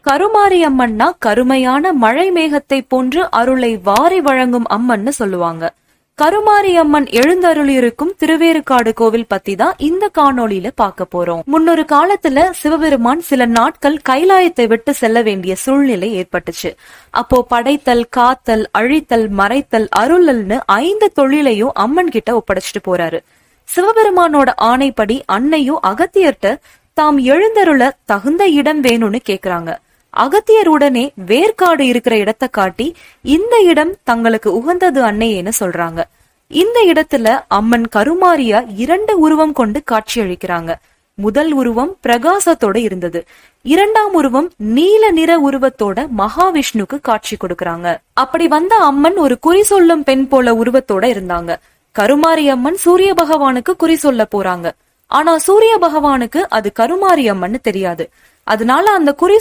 கருமாரி அம்மன்னா கருமையான மழை மேகத்தை போன்று அருளை வாரி வழங்கும் அம்மன்னு சொல்லுவாங்க. கருமாரி அம்மன் எழுந்தருளி இருக்கும் திருவேறுகாடு கோவில் பத்தி தான் இந்த காணொளியில பார்க்க போறோம். முன்னொரு காலத்துல சிவபெருமான் சில நாட்கள் கைலாயத்தை விட்டு செல்ல வேண்டிய சூழ்நிலை ஏற்பட்டுச்சு. அப்போ படைத்தல், காத்தல், அழித்தல், மறைத்தல், அருளல்னு 5 தொழிலையும் அம்மன் கிட்ட ஒப்படைச்சிட்டு போறாரு. சிவபெருமானோட ஆணைப்படி அன்னையும் அகத்தியர்ட்ட தாம் எழுந்தருள தகுந்த இடம் வேணும்னு கேக்குறாங்க. அகத்தியர் உடனே வேர்க்காடு இருக்கிற இடத்தை காட்டி இந்த இடம் தங்களுக்கு உகந்தது அன்னையேன்னு சொல்றாங்க. இந்த இடத்துல அம்மன் கருமாரியா 2 உருவம் கொண்டு காட்சி அளிக்கிறாங்க. முதல் உருவம் பிரகாசத்தோட இருந்தது. 2ஆம் உருவம் நீல நிற உருவத்தோட மகாவிஷ்ணுக்கு காட்சி கொடுக்கறாங்க. அப்படி வந்த அம்மன் ஒரு குறி சொல்லும் பெண் போல உருவத்தோட இருந்தாங்க. கருமாரி அம்மன் சூரிய பகவானுக்கு குறி சொல்ல போறாங்க. ஆனா சூரிய பகவானுக்கு அது கருமாரி அம்மன் தெரியாது. அதனால அந்த குறி